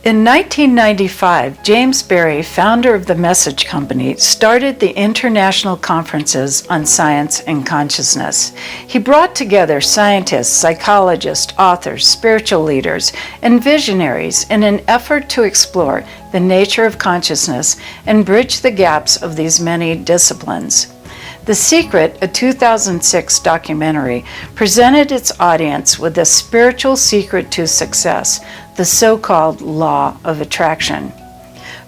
In 1995, James Berry, founder of the Message Company, started the International Conferences on Science and Consciousness. He brought together scientists, psychologists, authors, spiritual leaders, and visionaries in an effort to explore the nature of consciousness and bridge the gaps of these many disciplines. The Secret, a 2006 documentary, presented its audience with the spiritual secret to success, the so-called law of attraction.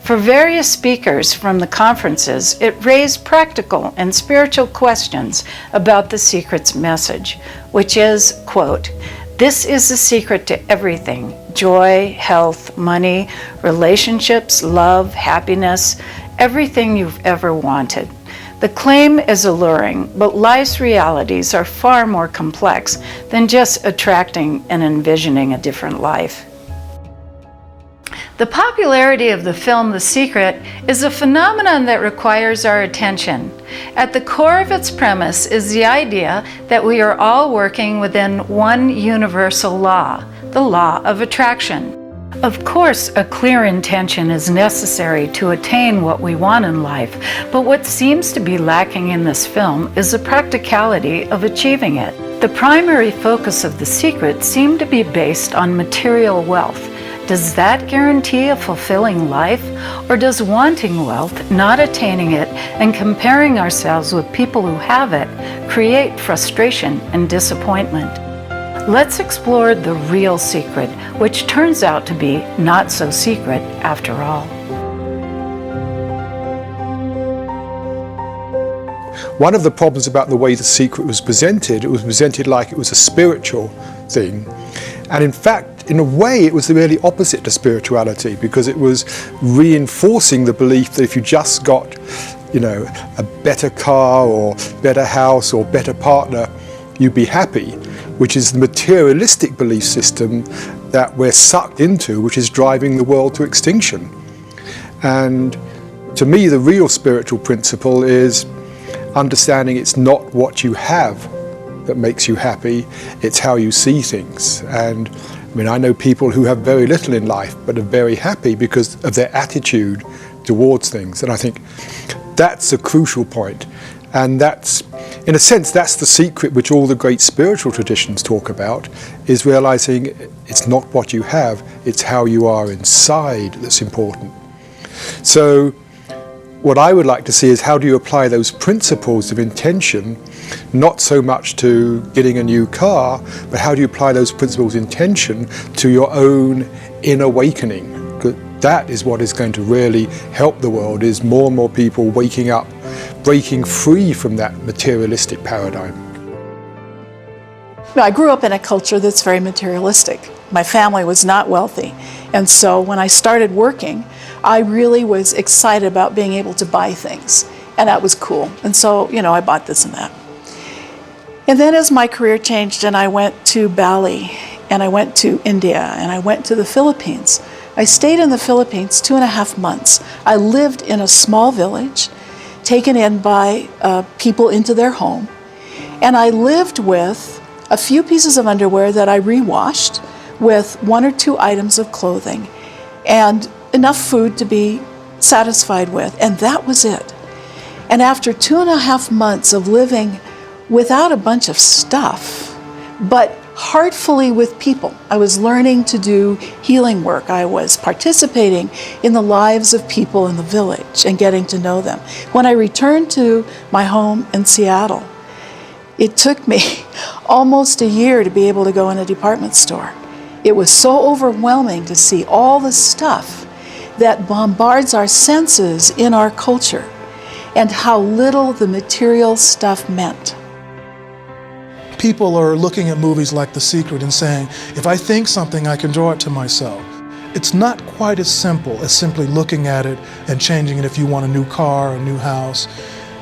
For various speakers from the conferences, it raised practical and spiritual questions about the Secret's message, which is, quote, "This is the secret to everything: joy, health, money, relationships, love, happiness, everything you've ever wanted." The claim is alluring, but life's realities are far more complex than just attracting and envisioning a different life. The popularity of the film The Secret is a phenomenon that requires our attention. At the core of its premise is the idea that we are all working within one universal law, the law of attraction. Of course, a clear intention is necessary to attain what we want in life, but what seems to be lacking in this film is the practicality of achieving it. The primary focus of The Secret seemed to be based on material wealth. Does that guarantee a fulfilling life? Or does wanting wealth, not attaining it, and comparing ourselves with people who have it create frustration and disappointment? Let's explore the real secret, which turns out to be not so secret after all. One of the problems about the way The Secret was presented, it was presented like it was a spiritual thing. And in fact, in a way, it was the really opposite to spirituality, because it was reinforcing the belief that if you just got, a better car or better house or better partner, you'd be happy, which is the materialistic belief system that we're sucked into, which is driving the world to extinction. And to me, the real spiritual principle is understanding it's not what you have that makes you happy, it's how you see things. And I know people who have very little in life but are very happy because of their attitude towards things. And I think that's a crucial point. And that's, in a sense, that's the secret which all the great spiritual traditions talk about, is realizing it's not what you have, it's how you are inside that's important. So what I would like to see is how do you apply those principles of intention, not so much to getting a new car, but how do you apply those principles of intention to your own inner awakening? Because that is what is going to really help the world, is more and more people waking up, breaking free from that materialistic paradigm. I grew up in a culture that's very materialistic. My family was not wealthy, and so when I started working, I really was excited about being able to buy things, and that was cool. And so, I bought this and that. And then as my career changed and I went to Bali, and I went to India, and I went to the Philippines, I stayed in the Philippines 2.5 months. I lived in a small village, taken in by people into their home, and I lived with a few pieces of underwear that I rewashed, with 1 or 2 items of clothing, and enough food to be satisfied with, and that was it. And after 2.5 months of living without a bunch of stuff, but heartfully with people, I was learning to do healing work. I was participating in the lives of people in the village and getting to know them. When I returned to my home in Seattle, it took me almost a year to be able to go in a department store. It was so overwhelming to see all the stuff that bombards our senses in our culture, and how little the material stuff meant. People are looking at movies like The Secret and saying, if I think something, I can draw it to myself. It's not quite as simple as simply looking at it and changing it if you want a new car, a new house.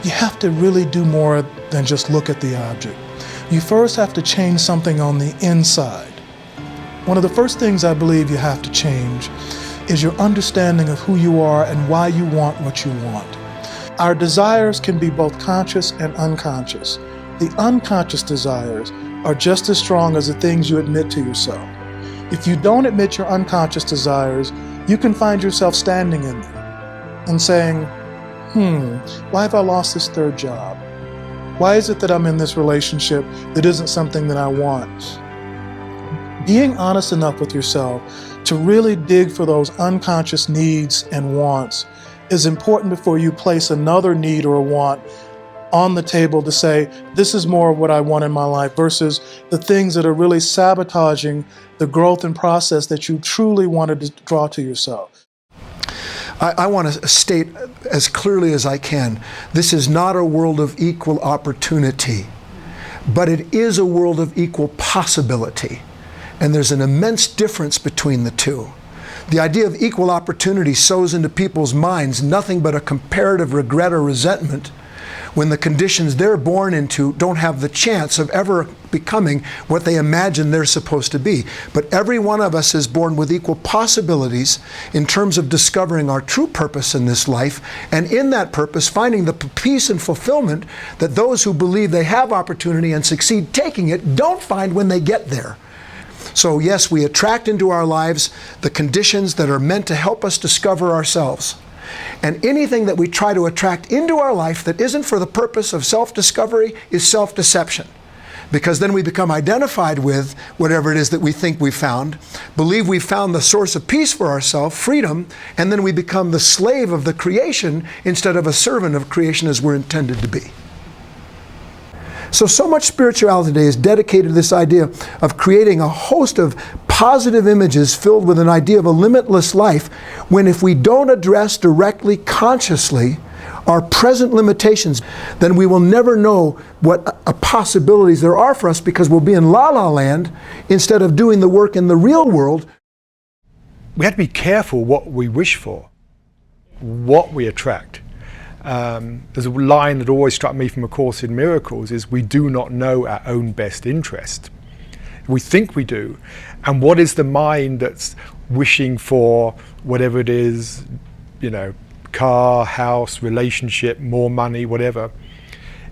You have to really do more than just look at the object. You first have to change something on the inside. One of the first things I believe you have to change is your understanding of who you are and why you want what you want. Our desires can be both conscious and unconscious. The unconscious desires are just as strong as the things you admit to yourself. If you don't admit your unconscious desires, you can find yourself standing in them and saying, why have I lost this third job? Why is it that I'm in this relationship that isn't something that I want? Being honest enough with yourself to really dig for those unconscious needs and wants is important before you place another need or a want on the table to say, this is more of what I want in my life, versus the things that are really sabotaging the growth and process that you truly wanted to draw to yourself. I want to state as clearly as I can, this is not a world of equal opportunity, but it is a world of equal possibility. And there's an immense difference between the two. The idea of equal opportunity sows into people's minds nothing but a comparative regret or resentment when the conditions they're born into don't have the chance of ever becoming what they imagine they're supposed to be. But every one of us is born with equal possibilities in terms of discovering our true purpose in this life, and in that purpose finding the peace and fulfillment that those who believe they have opportunity and succeed taking it don't find when they get there. So yes, we attract into our lives the conditions that are meant to help us discover ourselves. And anything that we try to attract into our life that isn't for the purpose of self-discovery is self-deception. Because then we become identified with whatever it is that we think we've found, believe we've found the source of peace for ourselves, freedom, and then we become the slave of the creation instead of a servant of creation as we're intended to be. So much spirituality today is dedicated to this idea of creating a host of positive images filled with an idea of a limitless life, when if we don't address directly, consciously, our present limitations, then we will never know what possibilities there are for us, because we'll be in la-la land instead of doing the work in the real world. We have to be careful what we wish for, what we attract. There's a line that always struck me from A Course in Miracles is, we do not know our own best interest. We think we do. And what is the mind that's wishing for whatever it is, car, house, relationship, more money, whatever?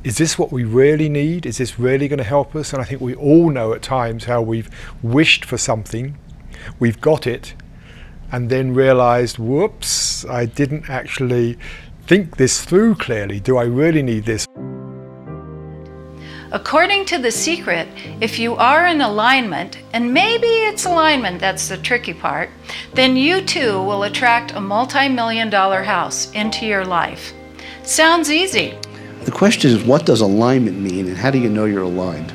Is this what we really need? Is this really going to help us? And I think we all know at times how we've wished for something, we've got it, and then realized, whoops, I didn't actually think this through clearly. Do I really need this? According to The Secret, if you are in alignment, and maybe it's alignment that's the tricky part, then you too will attract a multi-million-dollar house into your life. Sounds easy. The question is, what does alignment mean, and how do you know you're aligned?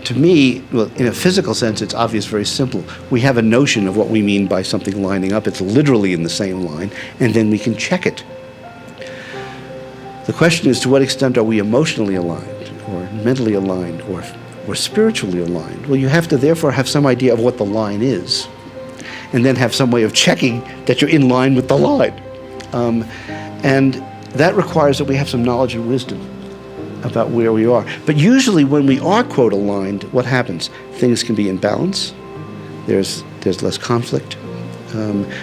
To me, well, in a physical sense, it's obvious, very simple. We have a notion of what we mean by something lining up. It's literally in the same line, and then we can check it. The question is, to what extent are we emotionally aligned, or mentally aligned, or spiritually aligned? Well, you have to therefore have some idea of what the line is, and then have some way of checking that you're in line with the line. And that requires that we have some knowledge and wisdom about where we are. But usually when we are, quote, aligned, what happens? Things can be in balance, there's less conflict,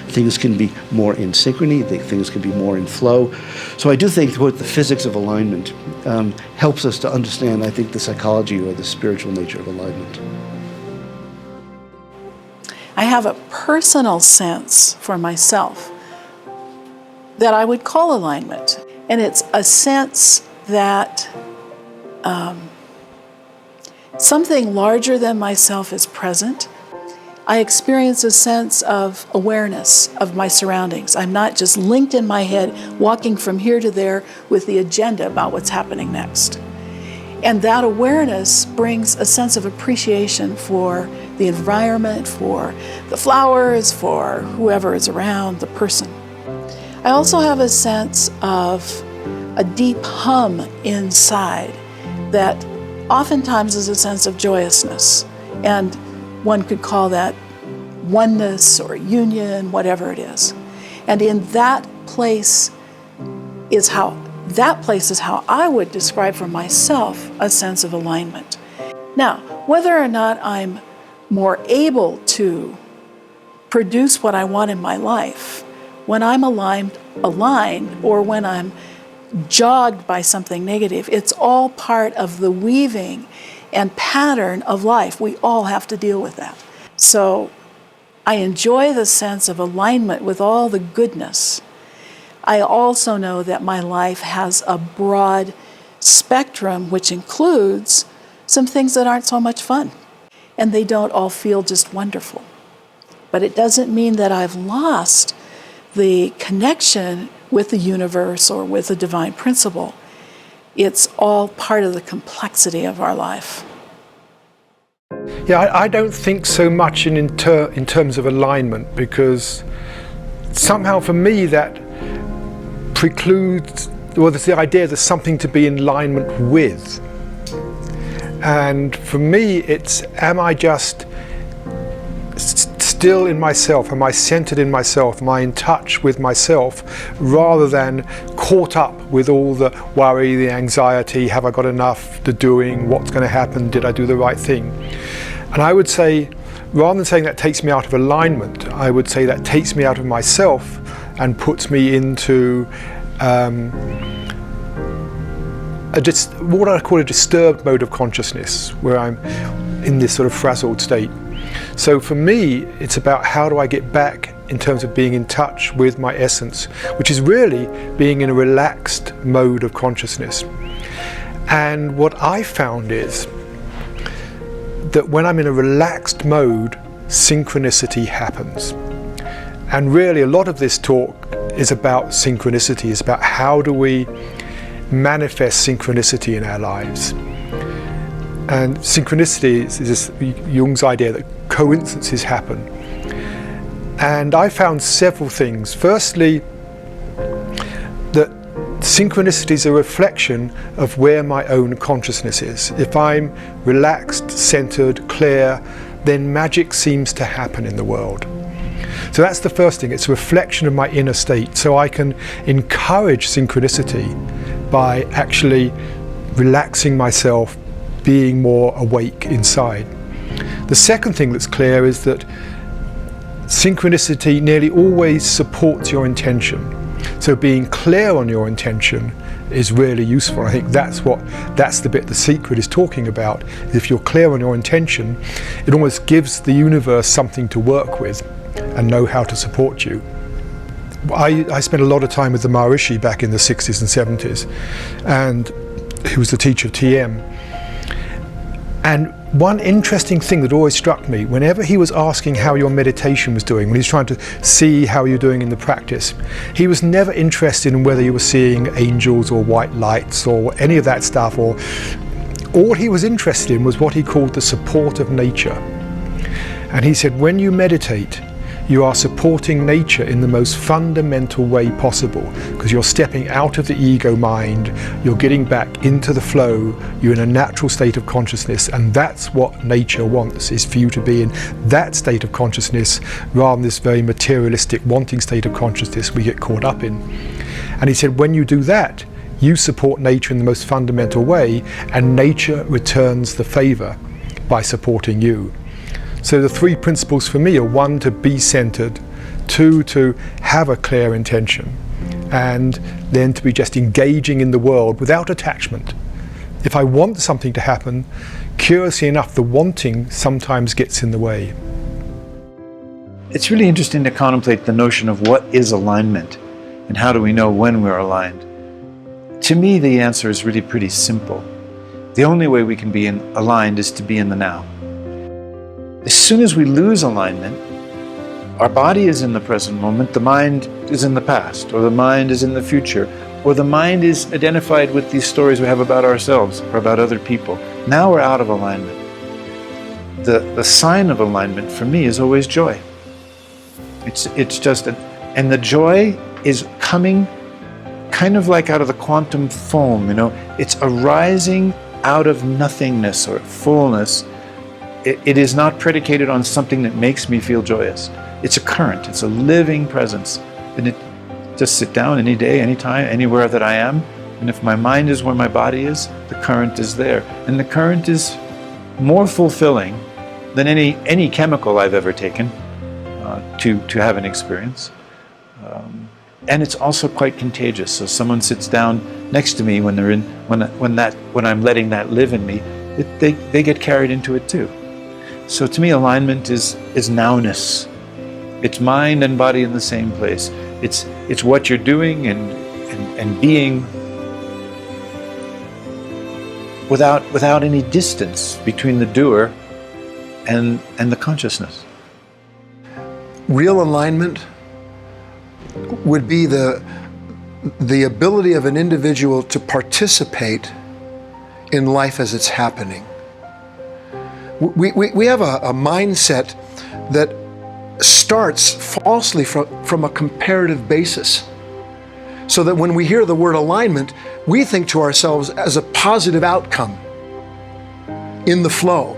things can be more in synchrony, things can be more in flow. So I do think, quote, the physics of alignment helps us to understand, I think, the psychology or the spiritual nature of alignment. I have a personal sense for myself that I would call alignment. And it's a sense that something larger than myself is present. I experience a sense of awareness of my surroundings. I'm not just linked in my head, walking from here to there with the agenda about what's happening next. And that awareness brings a sense of appreciation for the environment, for the flowers, for whoever is around, the person. I also have a sense of a deep hum inside that oftentimes is a sense of joyousness. And one could call that oneness or union, whatever it is. And in that place is how I would describe for myself a sense of alignment. Now, whether or not I'm more able to produce what I want in my life, when I'm aligned, or when I'm jogged by something negative, it's all part of the weaving and pattern of life. We all have to deal with that. So I enjoy the sense of alignment with all the goodness. I also know that my life has a broad spectrum, which includes some things that aren't so much fun. And they don't all feel just wonderful. But it doesn't mean that I've lost the connection with the universe or with a divine principle. It's all part of the complexity of our life. Yeah, I don't think so much in terms of alignment, because somehow for me that precludes, well, there's the idea there's something to be in alignment with. And for me, it's, am I just still in myself? Am I centered in myself? Am I in touch with myself, rather than caught up with all the worry, the anxiety, have I got enough, the doing, what's going to happen, did I do the right thing? And I would say, rather than saying that takes me out of alignment, I would say that takes me out of myself and puts me into what I call a disturbed mode of consciousness, where I'm in this sort of frazzled state. So for me, it's about how do I get back in terms of being in touch with my essence, which is really being in a relaxed mode of consciousness. And what I found is that when I'm in a relaxed mode, synchronicity happens. And really a lot of this talk is about synchronicity, is about how do we manifest synchronicity in our lives. And synchronicity is this Jung's idea that coincidences happen. And I found several things. Firstly, that synchronicity is a reflection of where my own consciousness is. If I'm relaxed, centered, clear, then magic seems to happen in the world. So that's the first thing. It's a reflection of my inner state. So I can encourage synchronicity by actually relaxing myself, being more awake inside. The second thing that's clear is that synchronicity nearly always supports your intention. So being clear on your intention is really useful. I think that's the bit the secret is talking about. If you're clear on your intention, it almost gives the universe something to work with and know how to support you. I spent a lot of time with the Maharishi back in the 60s and 70s, and he was the teacher of TM. And one interesting thing that always struck me, whenever he was asking how your meditation was doing, when he was trying to see how you're doing in the practice, he was never interested in whether you were seeing angels or white lights or any of that stuff. Or all he was interested in was what he called the support of nature. And he said, when you meditate, you are supporting nature in the most fundamental way possible, because you're stepping out of the ego mind, you're getting back into the flow, you're in a natural state of consciousness, and that's what nature wants, is for you to be in that state of consciousness rather than this very materialistic wanting state of consciousness we get caught up in. And he said, when you do that, you support nature in the most fundamental way, and nature returns the favor by supporting you. So the three principles for me are: one, to be centered; two, to have a clear intention; and then to be just engaging in the world without attachment. If I want something to happen, curiously enough, the wanting sometimes gets in the way. It's really interesting to contemplate the notion of what is alignment and how do we know when we're aligned. To me, the answer is really pretty simple. The only way we can be aligned is to be in the now. As soon as we lose alignment, our body is in the present moment, the mind is in the past, or the mind is in the future, or the mind is identified with these stories we have about ourselves or about other people. Now we're out of alignment. The sign of alignment for me is always joy. It's just, and the joy is coming kind of like out of the quantum foam, it's arising out of nothingness or fullness. It is not predicated on something that makes me feel joyous. It's a current, it's a living presence. And it just sit down any day, anytime, anywhere that I am. And if my mind is where my body is, the current is there. And the current is more fulfilling than any chemical I've ever taken to have an experience. And it's also quite contagious. So someone sits down next to me when I'm letting that live in me, they get carried into it too. So to me, alignment is nowness. It's mind and body in the same place. It's what you're doing and being without any distance between the doer and the consciousness. Real alignment would be the ability of an individual to participate in life as it's happening. We have a mindset that starts falsely from a comparative basis. So that when we hear the word alignment, we think to ourselves as a positive outcome in the flow.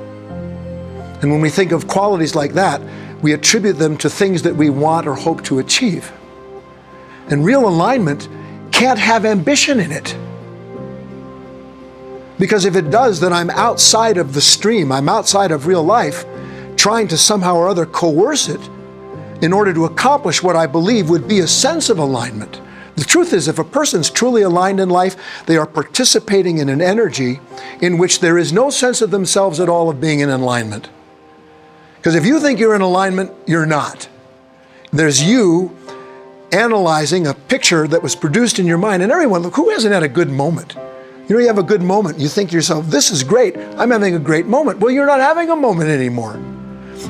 And when we think of qualities like that, we attribute them to things that we want or hope to achieve. And real alignment can't have ambition in it. Because if it does, then I'm outside of the stream, I'm outside of real life, trying to somehow or other coerce it in order to accomplish what I believe would be a sense of alignment. The truth is, if a person's truly aligned in life, they are participating in an energy in which there is no sense of themselves at all of being in alignment. Because if you think you're in alignment, you're not. There's you analyzing a picture that was produced in your mind. And everyone, look, who hasn't had a good moment? You know, you have a good moment. You think to yourself, this is great. I'm having a great moment. Well, you're not having a moment anymore.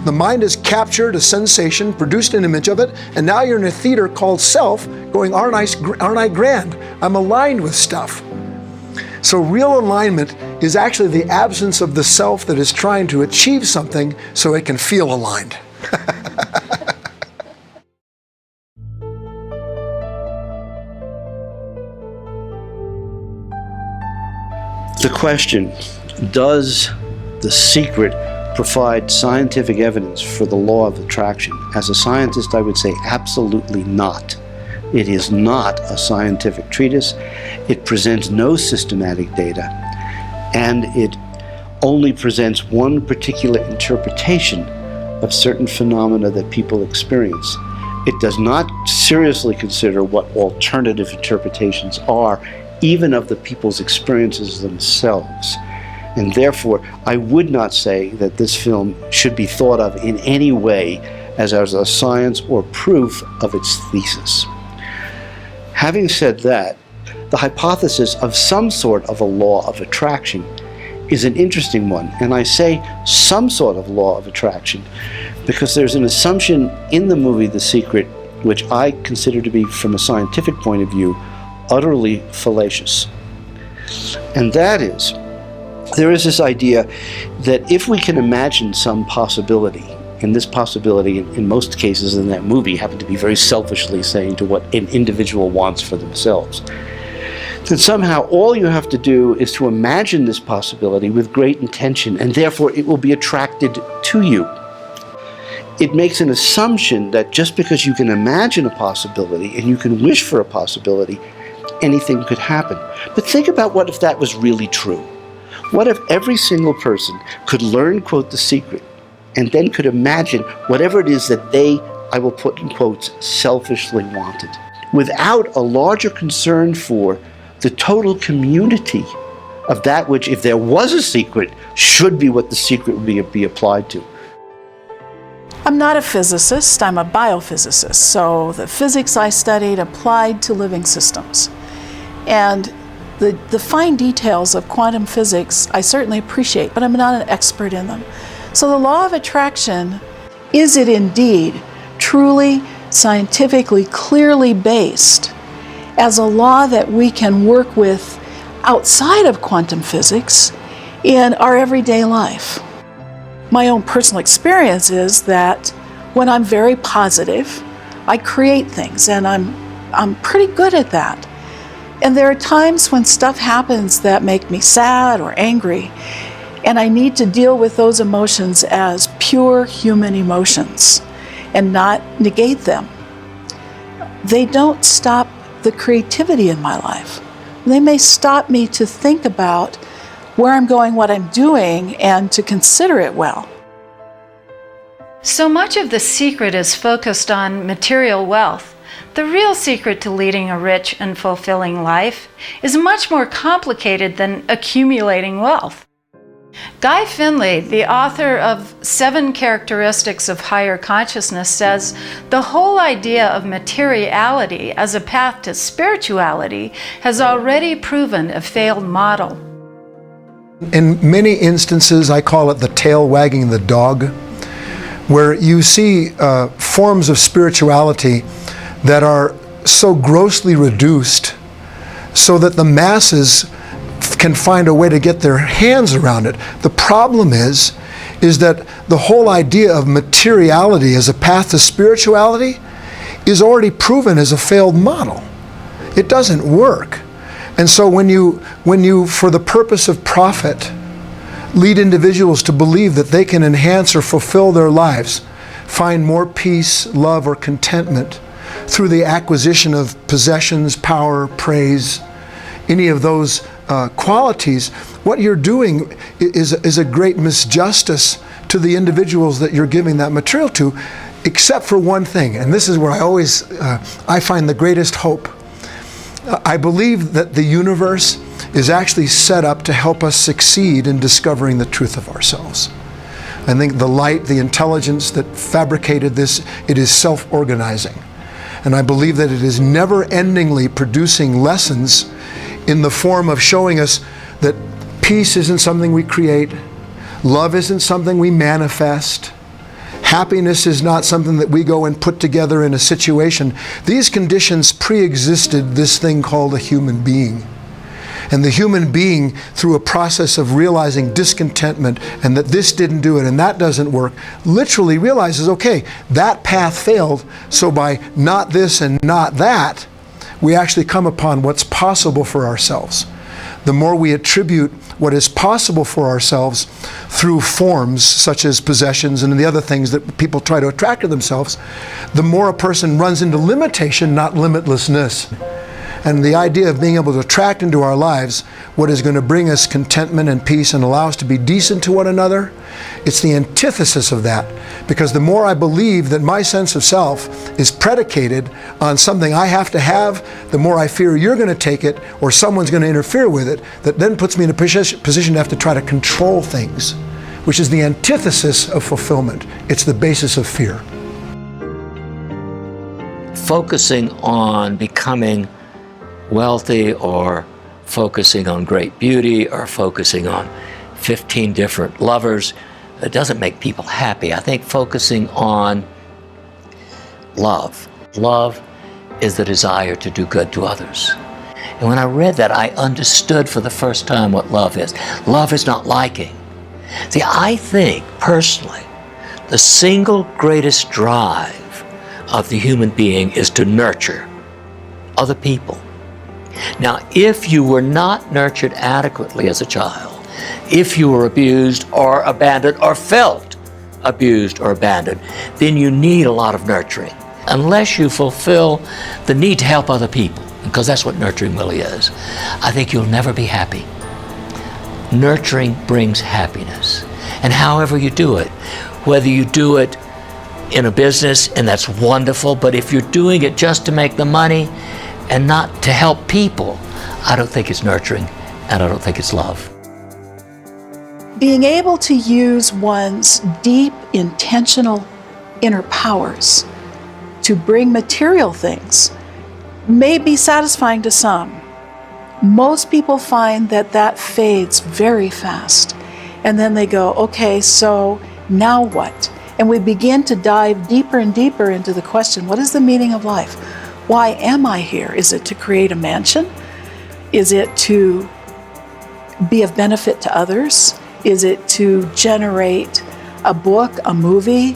The mind has captured a sensation, produced an image of it, and now you're in a theater called self, going, aren't I grand? I'm aligned with stuff. So real alignment is actually the absence of the self that is trying to achieve something so it can feel aligned. The question, does The Secret provide scientific evidence for the law of attraction? As a scientist, I would say absolutely not. It is not a scientific treatise. It presents no systematic data, and it only presents one particular interpretation of certain phenomena that people experience. It does not seriously consider what alternative interpretations are, even of the people's experiences themselves. And therefore, I would not say that this film should be thought of in any way as a science or proof of its thesis. Having said that, the hypothesis of some sort of a law of attraction is an interesting one. And I say some sort of law of attraction because there's an assumption in the movie The Secret, which I consider to be, from a scientific point of view, utterly fallacious. And that is, there is this idea that if we can imagine some possibility, and this possibility in most cases in that movie happened to be very selfishly saying to what an individual wants for themselves, then somehow all you have to do is to imagine this possibility with great intention, and therefore it will be attracted to you. It makes an assumption that just because you can imagine a possibility and you can wish for a possibility, anything could happen. But think about what if that was really true? What if every single person could learn, quote, The Secret, and then could imagine whatever it is that they, I will put in quotes, selfishly wanted, without a larger concern for the total community of that which, if there was a secret, should be what the secret would be applied to. I'm not a physicist, I'm a biophysicist, so the physics I studied applied to living systems. And the fine details of quantum physics I certainly appreciate, but I'm not an expert in them. So the law of attraction, is it indeed truly scientifically clearly based as a law that we can work with outside of quantum physics in our everyday life? My own personal experience is that when I'm very positive, I create things, and I'm pretty good at that. And there are times when stuff happens that make me sad or angry, and I need to deal with those emotions as pure human emotions and not negate them. They don't stop the creativity in my life. They may stop me to think about where I'm going, what I'm doing, and to consider it well. So much of The Secret is focused on material wealth. The real secret to leading a rich and fulfilling life is much more complicated than accumulating wealth. Guy Finley, the author of 7 Characteristics of Higher Consciousness, says the whole idea of materiality as a path to spirituality has already proven a failed model. In many instances, I call it the tail wagging the dog, where you see forms of spirituality that are so grossly reduced so that the masses can find a way to get their hands around it. The problem is that the whole idea of materiality as a path to spirituality is already proven as a failed model. It doesn't work. And so when you, for the purpose of profit, lead individuals to believe that they can enhance or fulfill their lives, find more peace, love, or contentment through the acquisition of possessions, power, praise, any of those qualities, what you're doing is a great misjustice to the individuals that you're giving that material to, except for one thing, and this is where I find the greatest hope. I believe that the universe is actually set up to help us succeed in discovering the truth of ourselves. I think the light, the intelligence that fabricated this, it is self-organizing. And I believe that it is never-endingly producing lessons in the form of showing us that peace isn't something we create, love isn't something we manifest, happiness is not something that we go and put together in a situation. These conditions pre-existed this thing called a human being. And the human being, through a process of realizing discontentment and that this didn't do it and that doesn't work, literally realizes, okay, that path failed, so by not this and not that, we actually come upon what's possible for ourselves. The more we attribute what is possible for ourselves through forms such as possessions and the other things that people try to attract to themselves, the more a person runs into limitation, not limitlessness. And the idea of being able to attract into our lives what is going to bring us contentment and peace and allow us to be decent to one another, it's the antithesis of that. Because the more I believe that my sense of self is predicated on something I have to have, the more I fear you're going to take it or someone's going to interfere with it, that then puts me in a position to have to try to control things, which is the antithesis of fulfillment. It's the basis of fear. Focusing on becoming wealthy or focusing on great beauty or focusing on 15 different lovers, it doesn't make people happy. I think focusing on love. Love is the desire to do good to others. And when I read that, I understood for the first time what love is. Love is not liking. See, I think personally, the single greatest drive of the human being is to nurture other people. Now, if you were not nurtured adequately as a child, if you were abused or abandoned or felt abused or abandoned, then you need a lot of nurturing. Unless you fulfill the need to help other people, because that's what nurturing really is, I think you'll never be happy. Nurturing brings happiness. And however you do it, whether you do it in a business, and that's wonderful, but if you're doing it just to make the money and not to help people, I don't think it's nurturing, and I don't think it's love. Being able to use one's deep, intentional inner powers to bring material things may be satisfying to some. Most people find that that fades very fast. And then they go, okay, so now what? And we begin to dive deeper and deeper into the question, what is the meaning of life? Why am I here? Is it to create a mansion? Is it to be of benefit to others? Is it to generate a book, a movie?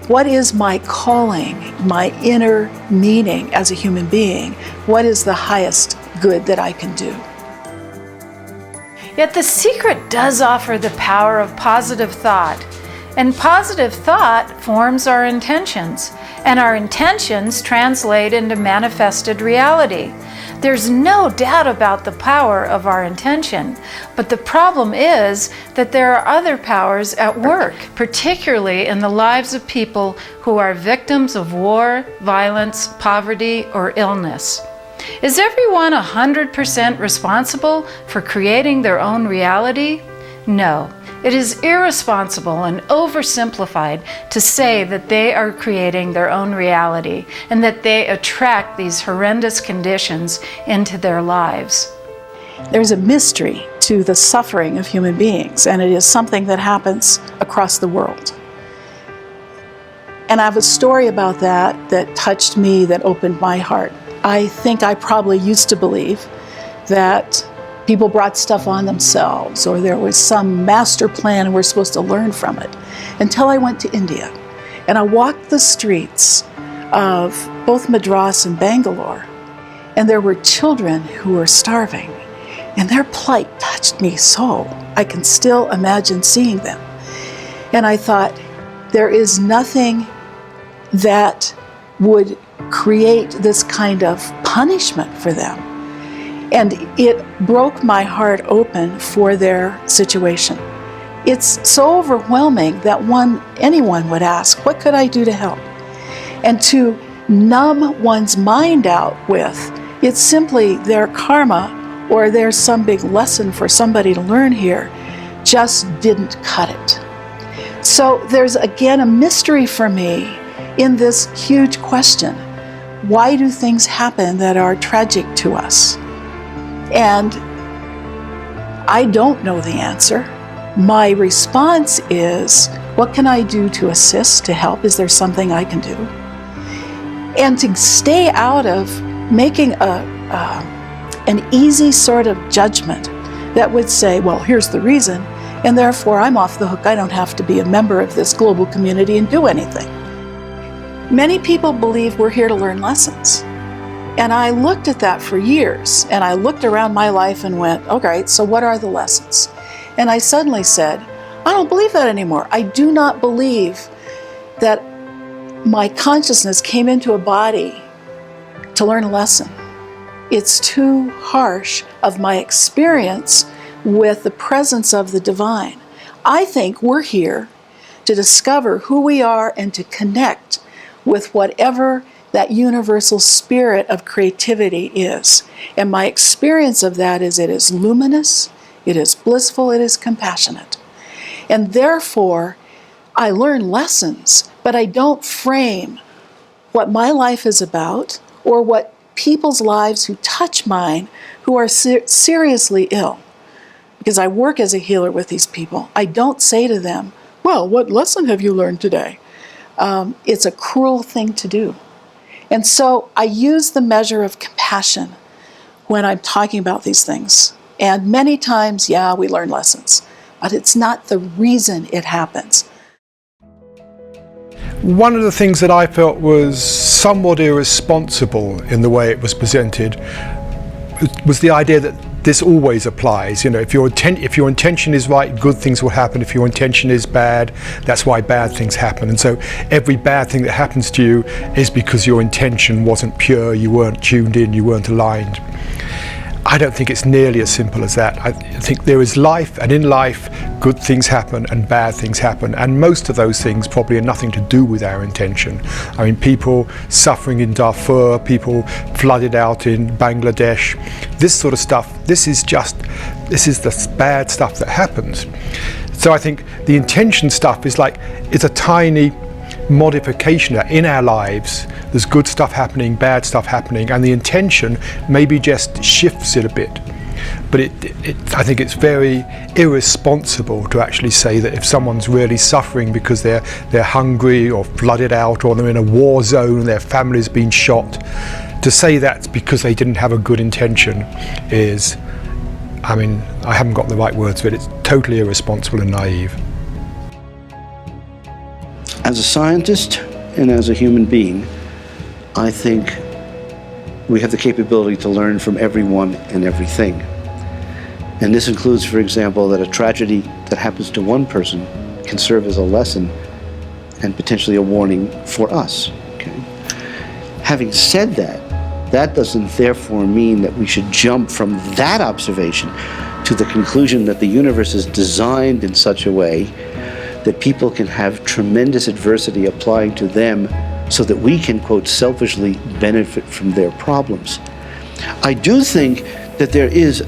What is my calling, my inner meaning as a human being? What is the highest good that I can do? Yet the secret does offer the power of positive thought. And positive thought forms our intentions, and our intentions translate into manifested reality. There's no doubt about the power of our intention, but the problem is that there are other powers at work, particularly in the lives of people who are victims of war, violence, poverty, or illness. Is everyone 100% responsible for creating their own reality? No. It is irresponsible and oversimplified to say that they are creating their own reality and that they attract these horrendous conditions into their lives. There's a mystery to the suffering of human beings, and it is something that happens across the world. And I have a story about that touched me, that opened my heart. I think I probably used to believe that people brought stuff on themselves, or there was some master plan and we're supposed to learn from it, until I went to India. And I walked the streets of both Madras and Bangalore, and there were children who were starving, and their plight touched me so. I can still imagine seeing them. And I thought, there is nothing that would create this kind of punishment for them. And it broke my heart open for their situation. It's so overwhelming that anyone would ask, what could I do to help? And to numb one's mind out with, it's simply their karma, or there's some big lesson for somebody to learn here, just didn't cut it. So there's again a mystery for me in this huge question. Why do things happen that are tragic to us? And I don't know the answer. My response is, what can I do to assist, to help? Is there something I can do? And to stay out of making an easy sort of judgment that would say, well, here's the reason, and therefore I'm off the hook. I don't have to be a member of this global community and do anything. Many people believe we're here to learn lessons. And I looked at that for years, and I looked around my life and went, okay, so what are the lessons? And I suddenly said, I don't believe that anymore. I do not believe that my consciousness came into a body to learn a lesson. It's too harsh of my experience with the presence of the divine. I think we're here to discover who we are and to connect with whatever that universal spirit of creativity is. And my experience of that is it is luminous, it is blissful, it is compassionate. And therefore, I learn lessons, but I don't frame what my life is about or what people's lives who touch mine who are seriously ill. Because I work as a healer with these people. I don't say to them, well, what lesson have you learned today? It's a cruel thing to do. And so I use the measure of compassion when I'm talking about these things. And many times, yeah, we learn lessons, but it's not the reason it happens. One of the things that I felt was somewhat irresponsible in the way it was presented was the idea that this always applies. You know, if your intention is right, good things will happen. If your intention is bad, that's why bad things happen. And so every bad thing that happens to you is because your intention wasn't pure, you weren't tuned in, you weren't aligned. I don't think it's nearly as simple as that. I think there is life, and in life, good things happen and bad things happen, and most of those things probably are nothing to do with our intention. I mean, people suffering in Darfur, people flooded out in Bangladesh, this sort of stuff, this is the bad stuff that happens. So I think the intention stuff is a tiny modification in our lives. There's good stuff happening, bad stuff happening, and the intention maybe just shifts it a bit. But I think it's very irresponsible to actually say that if someone's really suffering because they're hungry or flooded out or they're in a war zone and their family's been shot, to say that's because they didn't have a good intention is, I mean, I haven't got the right words, but it's totally irresponsible and naive. As a scientist and as a human being, I think we have the capability to learn from everyone and everything. And this includes, for example, that a tragedy that happens to one person can serve as a lesson and potentially a warning for us. Okay? Having said that, that doesn't therefore mean that we should jump from that observation to the conclusion that the universe is designed in such a way that people can have tremendous adversity applying to them so that we can, quote, selfishly benefit from their problems. I do think that there is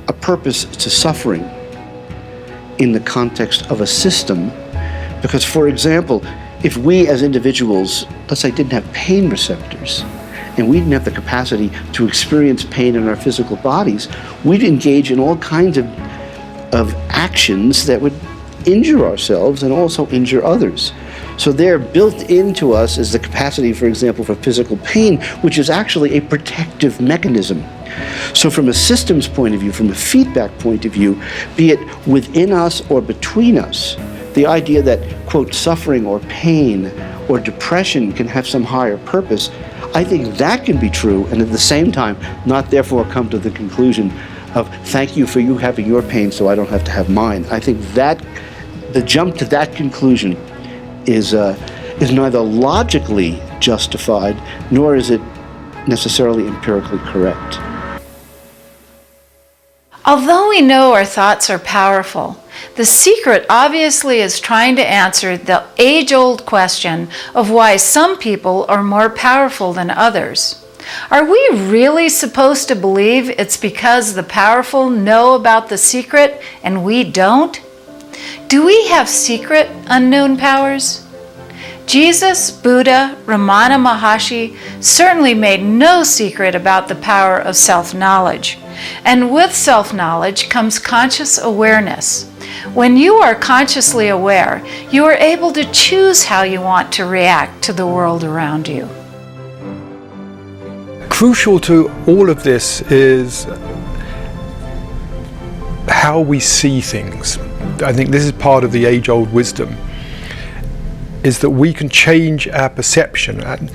a purpose to suffering, in the context of a system. Because, for example, if we as individuals, let's say, didn't have pain receptors, and we didn't have the capacity to experience pain in our physical bodies, we'd engage in all kinds of actions that would injure ourselves and also injure others. So there, built into us, is the capacity, for example, for physical pain, which is actually a protective mechanism. So from a systems point of view, from a feedback point of view, be it within us or between us, the idea that, quote, suffering or pain or depression can have some higher purpose, I think that can be true, and at the same time, not therefore come to the conclusion of, thank you for you having your pain so I don't have to have mine. I think that the jump to that conclusion is neither logically justified, nor is it necessarily empirically correct. Although we know our thoughts are powerful, the secret obviously is trying to answer the age-old question of why some people are more powerful than others. Are we really supposed to believe it's because the powerful know about the secret and we don't? Do we have secret unknown powers? Jesus, Buddha, Ramana Maharshi certainly made no secret about the power of self-knowledge. And with self-knowledge comes conscious awareness. When you are consciously aware, you are able to choose how you want to react to the world around you. Crucial to all of this is how we see things. I think this is part of the age-old wisdom, is that we can change our perception. And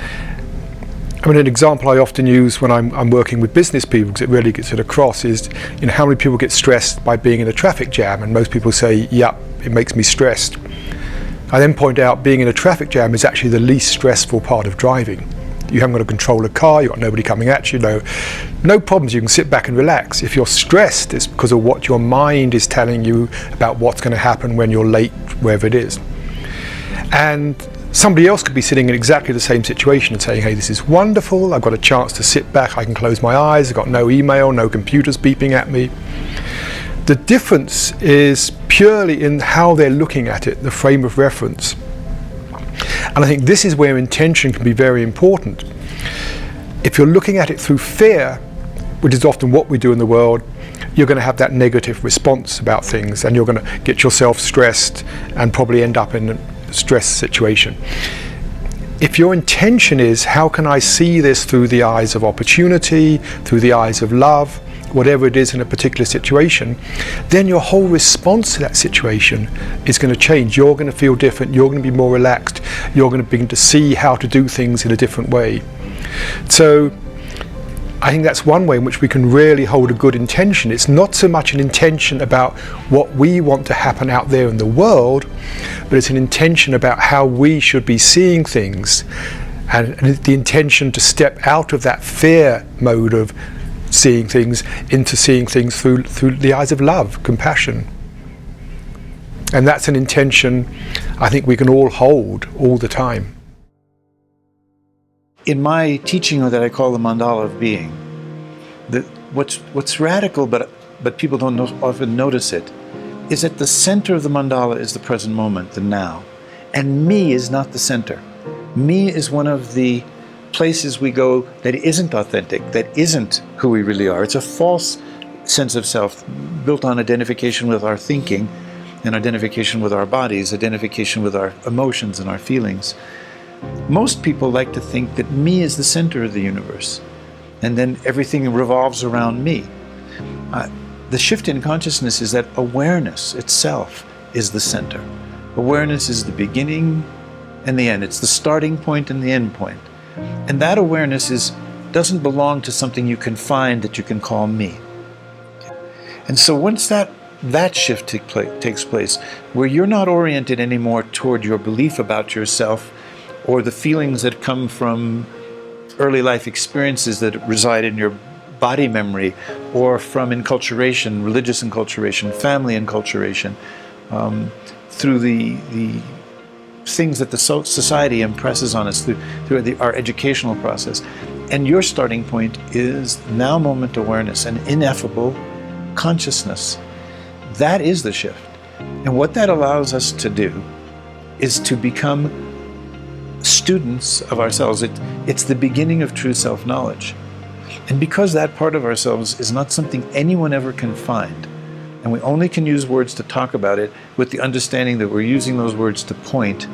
I mean, an example I often use when I'm working with business people, because it really gets it across, is, you know, how many people get stressed by being in a traffic jam, and most people say, yep, it makes me stressed. I then point out being in a traffic jam is actually the least stressful part of driving. You haven't got to control a car, you've got nobody coming at you, no problems, you can sit back and relax. If you're stressed, it's because of what your mind is telling you about what's going to happen when you're late, wherever it is. And somebody else could be sitting in exactly the same situation and saying, hey, this is wonderful, I've got a chance to sit back, I can close my eyes, I've got no email, no computers beeping at me. The difference is purely in how they're looking at it, the frame of reference. And I think this is where intention can be very important. If you're looking at it through fear, which is often what we do in the world, you're going to have that negative response about things, and you're going to get yourself stressed and probably end up in a stress situation. If your intention is, how can I see this through the eyes of opportunity, through the eyes of love, whatever it is in a particular situation, then your whole response to that situation is going to change. You're going to feel different, you're going to be more relaxed, you're going to begin to see how to do things in a different way. So I think that's one way in which we can really hold a good intention. It's not so much an intention about what we want to happen out there in the world, but it's an intention about how we should be seeing things, and the intention to step out of that fear mode of seeing things into seeing things through the eyes of love, compassion. And that's an intention I think we can all hold all the time. In my teaching, that I call the mandala of being, what's radical, but people don't often notice it, is at the center of the mandala is the present moment, the now. And me is not the center. Me is one of the places we go that isn't authentic, that isn't who we really are. It's a false sense of self built on identification with our thinking and identification with our bodies, identification with our emotions and our feelings. Most people like to think that me is the center of the universe, and then everything revolves around me. The shift in consciousness is that awareness itself is the center. Awareness is the beginning and the end. It's the starting point and the end point. And that awareness doesn't belong to something you can find that you can call me. And so once that shift takes place, where you're not oriented anymore toward your belief about yourself or the feelings that come from early life experiences that reside in your body memory, or from enculturation, religious enculturation, family enculturation, through the things that the society impresses on us through our educational process. And your starting point is now moment awareness and ineffable consciousness. That is the shift. And what that allows us to do is to become students of ourselves. It's the beginning of true self-knowledge. And because that part of ourselves is not something anyone ever can find, and we only can use words to talk about it with the understanding that we're using those words to point,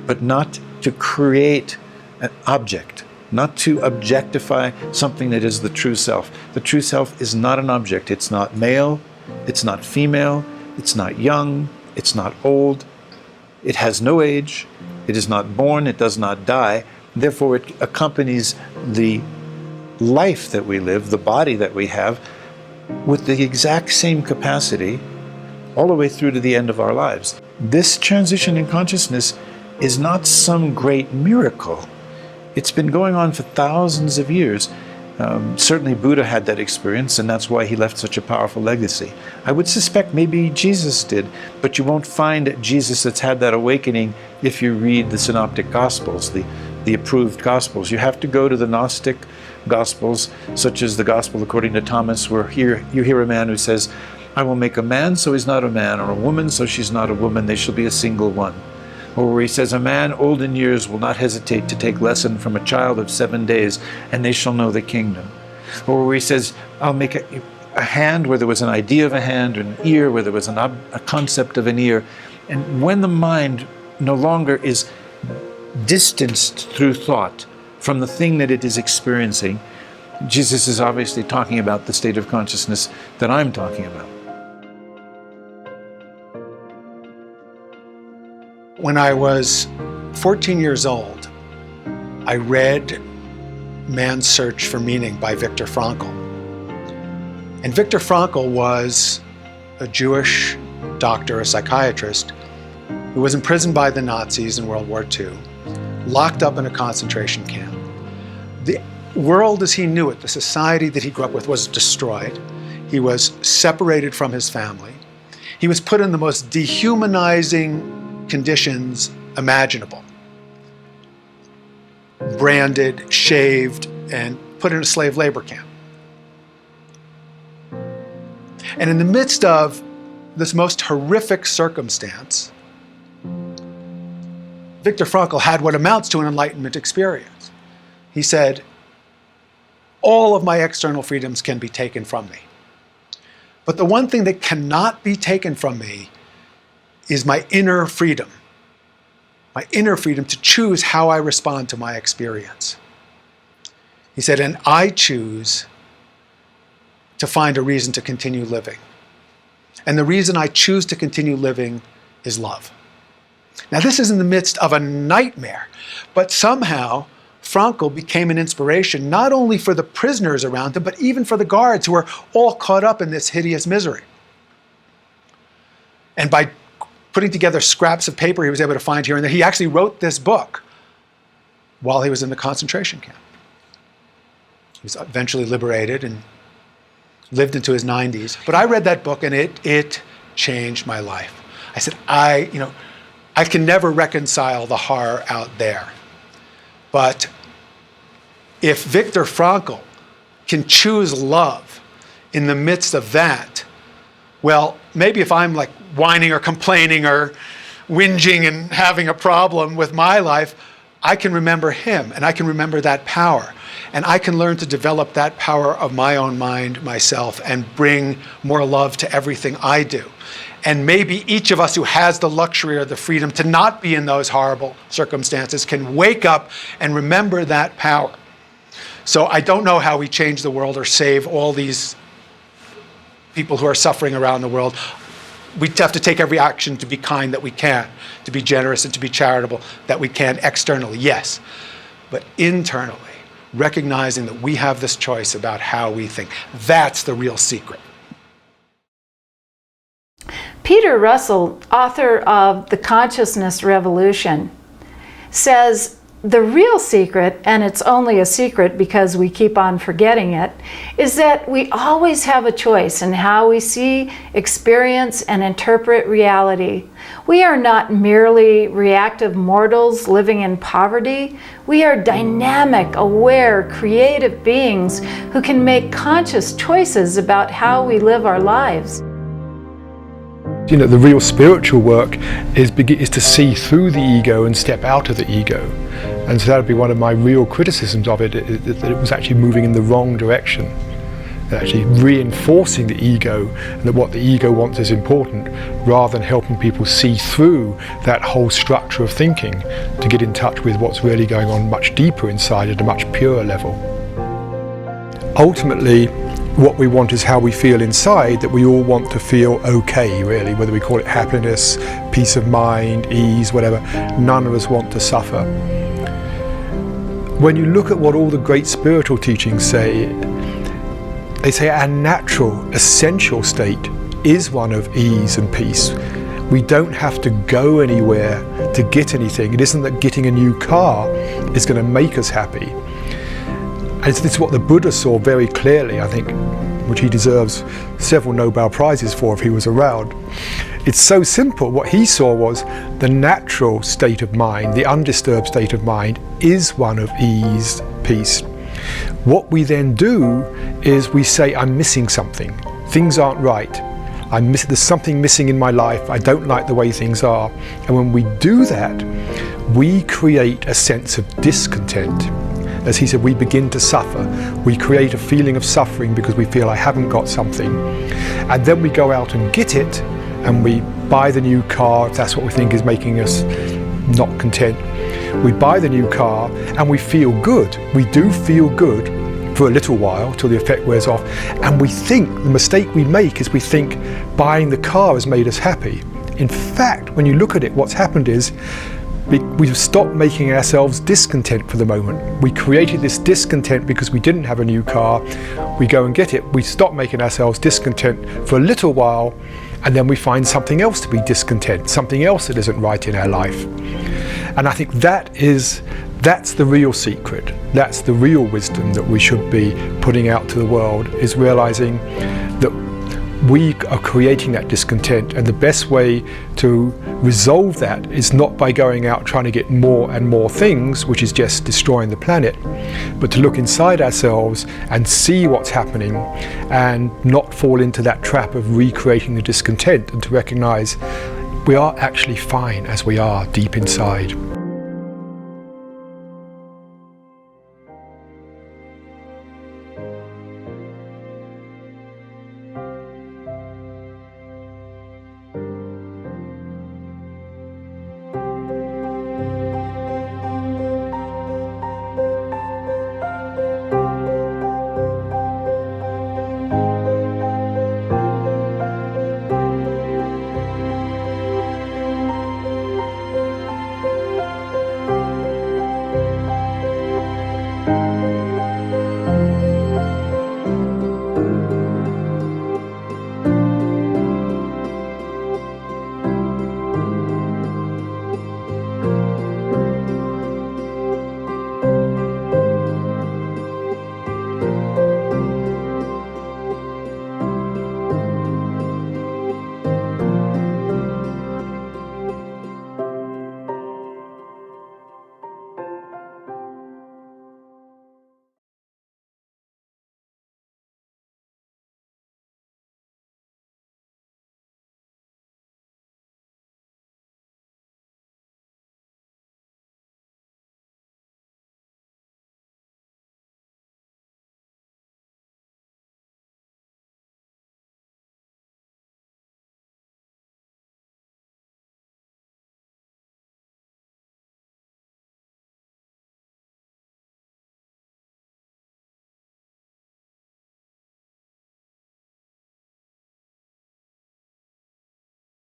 but not to create an object, not to objectify something that is the true self. The true self is not an object. It's not male, it's not female, it's not young, it's not old, it has no age, it is not born, it does not die. Therefore, it accompanies the life that we live, the body that we have, with the exact same capacity all the way through to the end of our lives. This transition in consciousness is not some great miracle. It's been going on for thousands of years. Certainly Buddha had that experience, and that's why he left such a powerful legacy. I would suspect maybe Jesus did, but you won't find Jesus that's had that awakening if you read the Synoptic Gospels, the approved Gospels. You have to go to the Gnostic Gospels, such as the Gospel according to Thomas, where here you hear a man who says, I will make a man so he's not a man, or a woman so she's not a woman, they shall be a single one. Or where he says, a man old in years will not hesitate to take lesson from a child of 7 days, and they shall know the kingdom. Or where he says, I'll make a hand where there was an idea of a hand, or an ear where there was a concept of an ear. And when the mind no longer is distanced through thought from the thing that it is experiencing, Jesus is obviously talking about the state of consciousness that I'm talking about. When I was 14 years old, I read Man's Search for Meaning by Viktor Frankl. And Viktor Frankl was a Jewish doctor, a psychiatrist, who was imprisoned by the Nazis in World War II, locked up in a concentration camp. The world as he knew it, the society that he grew up with, was destroyed. He was separated from his family. He was put in the most dehumanizing conditions imaginable. Branded, shaved, and put in a slave labor camp. And in the midst of this most horrific circumstance, Viktor Frankl had what amounts to an enlightenment experience. He said, all of my external freedoms can be taken from me. But the one thing that cannot be taken from me is my inner freedom to choose how I respond to my experience. He said, and I choose to find a reason to continue living. And the reason I choose to continue living is love. Now, this is in the midst of a nightmare, but somehow Frankl became an inspiration not only for the prisoners around him, but even for the guards who were all caught up in this hideous misery. And by putting together scraps of paper he was able to find here and there, he actually wrote this book while he was in the concentration camp. He was eventually liberated and lived into his 90s. But I read that book and it changed my life. I said, I can never reconcile the horror out there. But if Viktor Frankl can choose love in the midst of that, well, maybe if I'm like whining or complaining or whinging and having a problem with my life, I can remember him and I can remember that power. And I can learn to develop that power of my own mind, myself, and bring more love to everything I do. And maybe each of us who has the luxury or the freedom to not be in those horrible circumstances can wake up and remember that power. So I don't know how we change the world or save all these people who are suffering around the world. We have to take every action to be kind that we can, to be generous and to be charitable that we can externally, yes. But internally, recognizing that we have this choice about how we think. That's the real secret. Peter Russell, author of The Consciousness Revolution, says the real secret, and it's only a secret because we keep on forgetting it, is that we always have a choice in how we see, experience, and interpret reality. We are not merely reactive mortals living in poverty. We are dynamic, aware, creative beings who can make conscious choices about how we live our lives. You know, the real spiritual work is to see through the ego and step out of the ego. And so that would be one of my real criticisms of it, that it was actually moving in the wrong direction. Actually reinforcing the ego, and that what the ego wants is important, rather than helping people see through that whole structure of thinking to get in touch with what's really going on much deeper inside at a much purer level. Ultimately, what we want is how we feel inside, that we all want to feel okay, really, whether we call it happiness, peace of mind, ease, whatever. None of us want to suffer. When you look at what all the great spiritual teachings say, they say our natural, essential state is one of ease and peace. We don't have to go anywhere to get anything. It isn't that getting a new car is going to make us happy. And this is what the Buddha saw very clearly, I think, which he deserves several Nobel Prizes for if he was around. It's so simple. What he saw was the natural state of mind, the undisturbed state of mind, is one of ease, peace. What we then do is we say, I'm missing something. Things aren't right. There's something missing in my life. I don't like the way things are. And when we do that, we create a sense of discontent. As he said, we begin to suffer. We create a feeling of suffering because we feel I haven't got something. And then we go out and get it, and we buy the new car, if that's what we think is making us not content. We buy the new car and we feel good. We do feel good for a little while till the effect wears off. And we think, the mistake we make is we think buying the car has made us happy. In fact, when you look at it, what's happened is we've stopped making ourselves discontent for the moment. We created this discontent because we didn't have a new car. We go and get it. We stop making ourselves discontent for a little while, and then we find something else to be discontent, something else that isn't right in our life. And I think that's the real secret. That's the real wisdom that we should be putting out to the world, is realizing that we are creating that discontent, and the best way to resolve that is not by going out trying to get more and more things, which is just destroying the planet, but to look inside ourselves and see what's happening and not fall into that trap of recreating the discontent, and to recognize we are actually fine as we are deep inside.